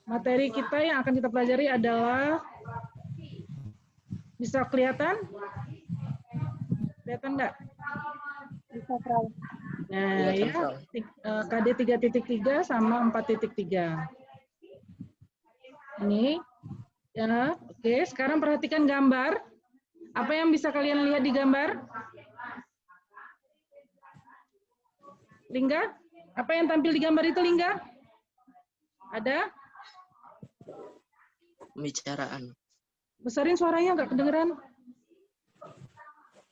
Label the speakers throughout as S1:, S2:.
S1: Materi kita yang akan kita pelajari adalah, bisa kelihatan? Kelihatan enggak?
S2: Bisa, Prof.
S1: Nah, ya, KD 3.3 sama 4.3. Ini, ya, oke. Sekarang perhatikan gambar. Apa yang bisa kalian lihat di gambar? Lingga? Apa yang tampil di gambar itu, Lingga? Ada?
S3: Pembicaraan.
S1: Besarin suaranya, nggak kedengeran.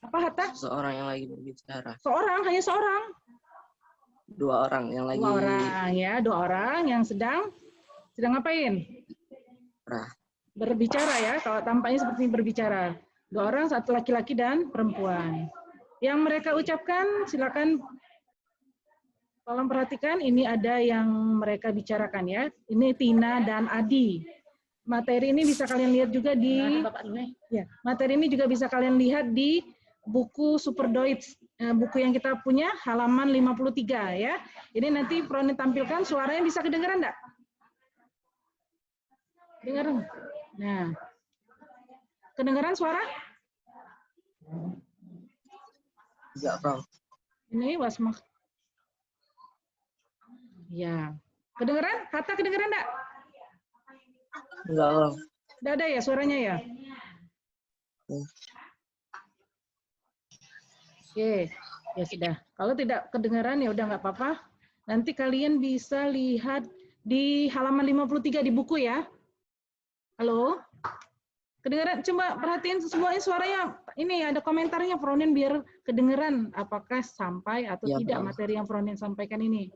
S1: Apa, Hatta?
S3: Seorang yang lagi berbicara.
S1: Seorang, hanya seorang.
S3: Dua orang yang lagi.
S1: Dua orang, ya. Dua orang yang sedang ngapain? Berbicara, ya. Kalau tampaknya seperti berbicara. Dua orang, satu laki-laki dan perempuan. Yang mereka ucapkan, silakan tolong perhatikan, ini ada yang mereka bicarakan, ya. Ini Tina dan Adi. Materi ini bisa kalian lihat juga di, ya, materi ini juga bisa kalian lihat di buku Super Deutsch, buku yang kita punya, halaman 53, ya. Ini nanti Proni tampilkan, suaranya bisa kedengeran enggak? Dengeran? Nah. Kedengeran suara?
S3: Enggak, Prof.
S1: Ini Wasma. Ya. Kedengeran? Kata kedengeran enggak?
S3: Enggak, Prof.
S1: Enggak ada ya suaranya ya? Oke, ya sudah. Kalau tidak kedengaran ya udah nggak apa-apa. Nanti kalian bisa lihat di halaman 53 di buku ya. Halo? Kedengaran? Coba perhatiin semuanya suaranya. Ini ada komentarnya Fronin biar kedengeran apakah sampai atau
S3: ya,
S1: tidak
S3: Prof.
S1: materi yang Fronin sampaikan ini.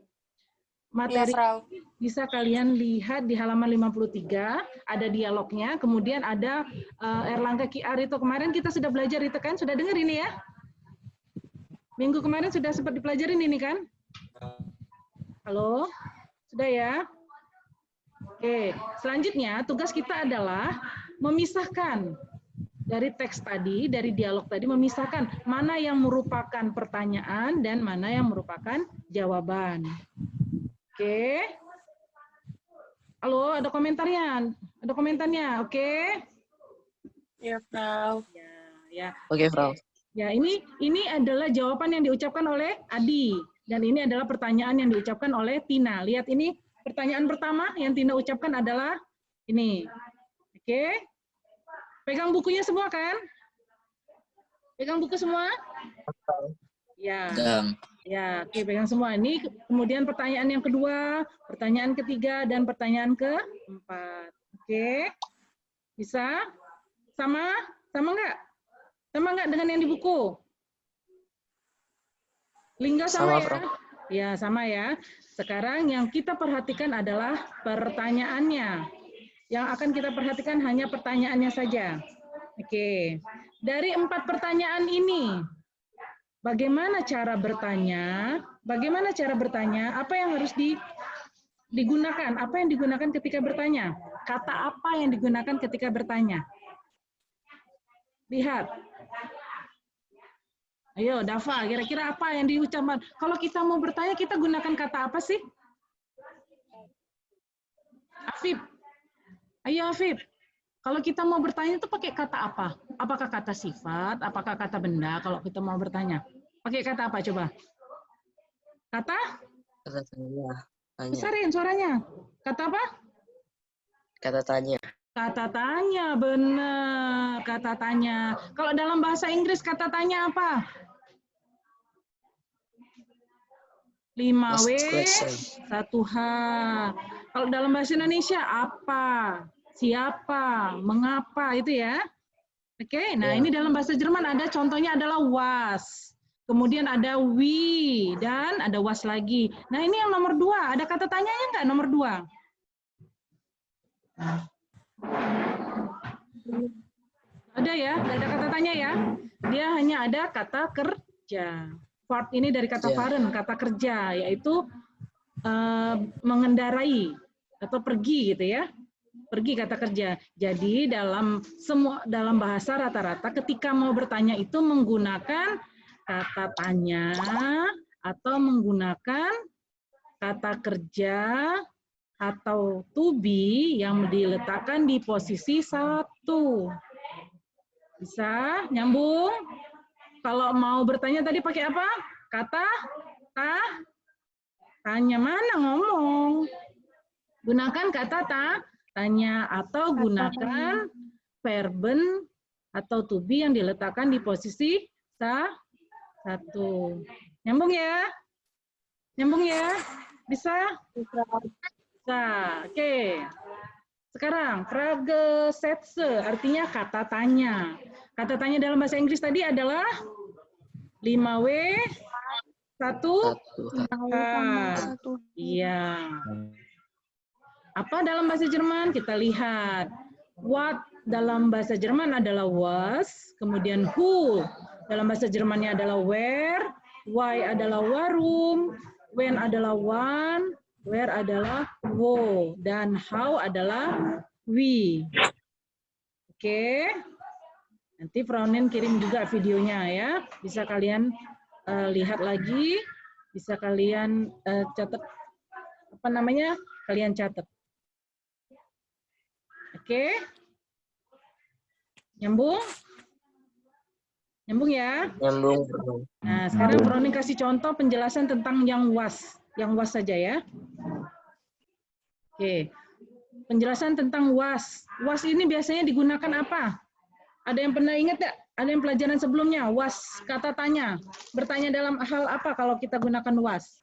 S1: Materi
S2: Ya,
S1: bisa kalian lihat di halaman 53, ada dialognya, kemudian ada Erlangga QR itu kemarin kita sudah belajar itu kan, sudah dengar ini ya? Minggu kemarin sudah sempat dipelajarin ini kan? Halo? Sudah ya? Oke, selanjutnya tugas kita adalah memisahkan dari teks tadi, dari dialog tadi, memisahkan mana yang merupakan pertanyaan dan mana yang merupakan jawaban. Oke. Halo, ada komentarnya? Ada komentarnya, oke?
S2: Ya, Prof.
S1: Ya.
S3: Oke, Prof.
S1: Ya, ini adalah jawaban yang diucapkan oleh Adi. Dan ini adalah pertanyaan yang diucapkan oleh Tina. Lihat ini, pertanyaan pertama yang Tina ucapkan adalah ini. Oke? Pegang bukunya semua kan? Pegang buku semua? Ya. Ya, oke, pegang semua. Ini kemudian pertanyaan yang kedua, pertanyaan ketiga, dan pertanyaan keempat. Oke? Bisa? Sama? Sama nggak? Sama nggak dengan yang di buku? Lingga sama ya? Ya, sama ya. Sekarang yang kita perhatikan adalah pertanyaannya. Yang akan kita perhatikan hanya pertanyaannya saja. Oke. Dari 4 pertanyaan ini, bagaimana cara bertanya? Bagaimana cara bertanya? Apa yang harus digunakan? Apa yang digunakan ketika bertanya? Kata apa yang digunakan ketika bertanya? Lihat. Ayo, Dava, kira-kira apa yang diucapkan? Kalau kita mau bertanya, kita gunakan kata apa sih? Afif. Ayo, Afif. Kalau kita mau bertanya itu pakai kata apa? Apakah kata sifat? Apakah kata benda? Kalau kita mau bertanya, pakai kata apa coba? Kata?
S3: Kata tanya.
S1: Besarin suaranya. Kata apa?
S3: Kata tanya.
S1: Kata tanya, benar. Kata tanya. Kalau dalam bahasa Inggris kata tanya apa? 5W, 1H. Kalau dalam bahasa Indonesia apa? Siapa? Mengapa? Itu ya. Oke, nah ini dalam bahasa Jerman ada contohnya adalah was. Kemudian ada we dan ada was lagi. Nah ini yang nomor 2. Ada kata tanyanya nggak nomor 2? Ada ya, nggak ada kata tanya ya. Dia hanya ada kata kerja. Part ini dari kata fahren, kata kerja, yaitu mengendarai atau pergi gitu ya. Pergi kata kerja. Jadi dalam bahasa rata-rata ketika mau bertanya itu menggunakan kata tanya atau menggunakan kata kerja atau to be yang diletakkan di posisi 1. Bisa nyambung? Kalau mau bertanya tadi pakai apa? Kata tanya, mana ngomong? Gunakan kata tanya atau gunakan verben atau to be yang diletakkan di posisi 1. Nyambung ya? Nyambung ya? Bisa?
S2: Bisa.
S1: Nah, oke. Sekarang, Fragesätze artinya kata tanya. Kata tanya dalam bahasa Inggris tadi adalah 5W 1
S3: Satu.
S1: Iya. Apa dalam bahasa Jerman? Kita lihat. What dalam bahasa Jerman adalah was, kemudian who dalam bahasa Jermannya adalah where, why adalah warum, when adalah wann, where adalah wo, dan how adalah we. Oke. Nanti Fraunin kirim juga videonya ya. Bisa kalian lihat lagi, bisa kalian catat apa namanya? Kalian catat. Oke. Nyambung? Nyambung ya?
S3: Nyambung.
S1: Nah, sekarang Fraunin kasih contoh penjelasan tentang yang was. Yang was saja ya. Oke. Penjelasan tentang was. Was ini biasanya digunakan apa? Ada yang pernah ingat nggak? Ada yang pelajaran sebelumnya? Was, kata tanya. Bertanya dalam hal apa kalau kita gunakan was?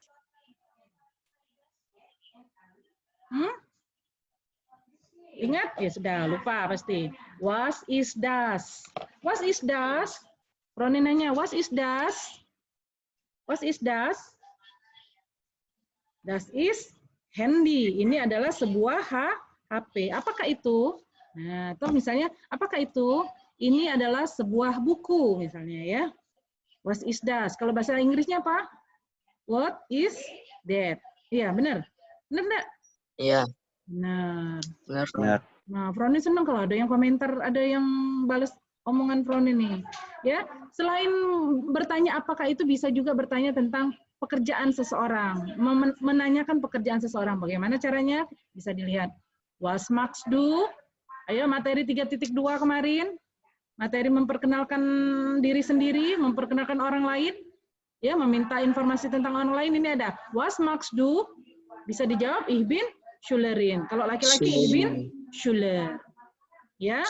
S1: Ingat? Ya sudah, lupa pasti. Was is das. Was is das? Fraunin nanya, was is das? What is das? Das is handy. Ini adalah sebuah HP. Apakah itu? Nah, atau misalnya, apakah itu? Ini adalah sebuah buku, misalnya ya. What is das? Kalau bahasa Inggrisnya apa? What is that? Iya, benar. Benar enggak?
S3: Iya.
S1: Benar.
S3: Benar.
S1: Nah, Fraunin senang kalau ada yang komentar, ada yang balas omongan Fraunin nih. Ya, selain bertanya apakah itu, bisa juga bertanya tentang pekerjaan seseorang, menanyakan pekerjaan seseorang. Bagaimana caranya? Bisa dilihat. Was Max do? Ayo materi 3.2 kemarin. Materi memperkenalkan diri sendiri, memperkenalkan orang lain. Ya, meminta informasi tentang orang lain, ini ada. Was Max do? Bisa dijawab, ich bin Schülerin. Kalau laki-laki, ich bin Schüler. Ya.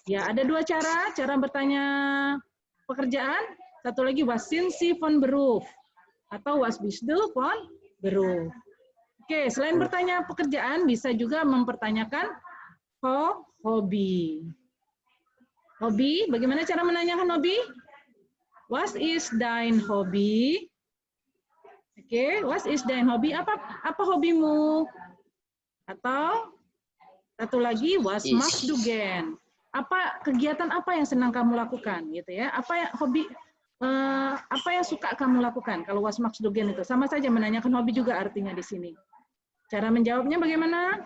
S1: Ya, ada dua cara bertanya pekerjaan. Satu lagi, was sind Sie von Beruf? Atau was bist du von Beruf? Oke, selain bertanya pekerjaan, bisa juga mempertanyakan hobi. Hobi, bagaimana cara menanyakan hobi? What is dein hobby? Oke, what is dein hobby? Apa hobimu? Atau satu lagi, was machst du gern? Kegiatan apa yang senang kamu lakukan, gitu ya? Apa yang suka kamu lakukan? Kalau was machst du gern itu sama saja menanyakan hobi juga artinya di sini. Cara menjawabnya bagaimana?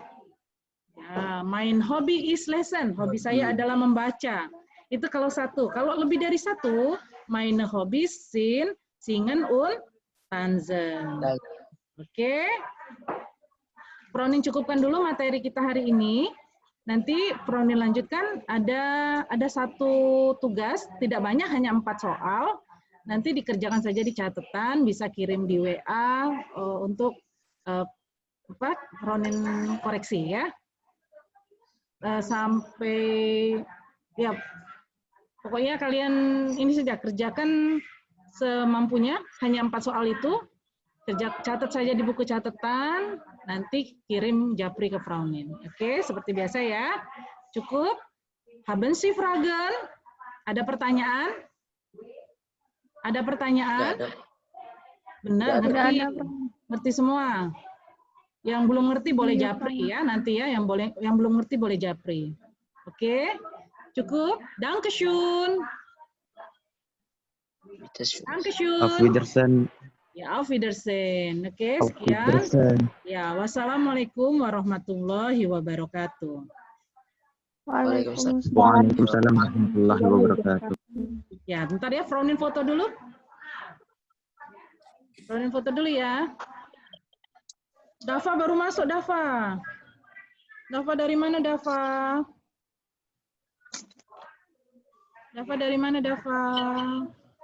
S1: Ya, mein Hobby is lesen. Hobi saya adalah membaca. Itu kalau satu. Kalau lebih dari satu, meine Hobbys sind singen und tanzen. Oke. Fraunin cukupkan dulu materi kita hari ini. Nanti Fraunin lanjutkan, ada satu tugas, tidak banyak, hanya 4 soal. Nanti dikerjakan saja di catatan, bisa kirim di WA untuk Fraunin koreksi ya. Sampai ya pokoknya kalian ini saja kerjakan semampunya, hanya 4 soal itu. Catat saja di buku catatan, nanti kirim japri ke Fraunin. Oke, seperti biasa ya. Cukup? Haben Sie Fragen? Ada pertanyaan? Ada pertanyaan? Benar, ngerti semua. Yang belum ngerti boleh japri ya nanti ya. Yang belum ngerti boleh japri. Oke, cukup. Dankeschön. Dankeschön.
S4: Auf Wiedersehen.
S1: Ya, auf Wiedersehen. Oke, sekian. Ya, wassalamualaikum warahmatullahi wabarakatuh.
S4: Waalaikumsalam warahmatullahi wabarakatuh.
S1: Ya, bentar ya, Fraunin foto dulu. Fraunin foto dulu ya. Dafa baru masuk, Dafa. Dafa dari mana, Dafa? Dafa dari mana, Dafa?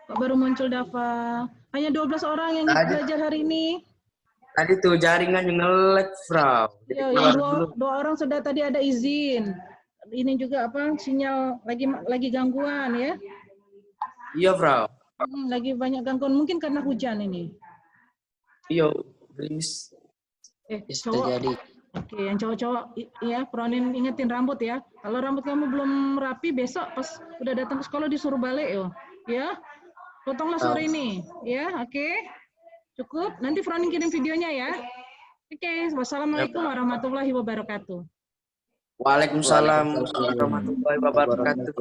S1: Kok baru muncul, Dafa? Hanya 12 orang yang belajar hari ini.
S5: Tadi tuh jaringannya nge-lag, Frau. Jadi
S1: Ya,
S5: keluar
S1: yang
S5: dulu.
S1: dua orang sudah tadi ada izin. Ini juga apa? Sinyal lagi gangguan ya.
S5: Iya, Frau.
S1: Lagi banyak gangguan, mungkin karena hujan ini.
S5: Iya, gerimis.
S3: Bisa
S1: Cowok.
S3: jadi.
S1: Oke, yang cowok-cowok ya, Pronin ingetin rambut ya. Kalau rambut kamu belum rapi, besok pas udah datang ke sekolah disuruh balik yo. Ya. Potonglah sore ini, ya. Oke. Cukup. Nanti Pronin kirim videonya ya. Oke, wassalamualaikum warahmatullahi wabarakatuh.
S5: Waalaikumsalam warahmatullahi wabarakatuh.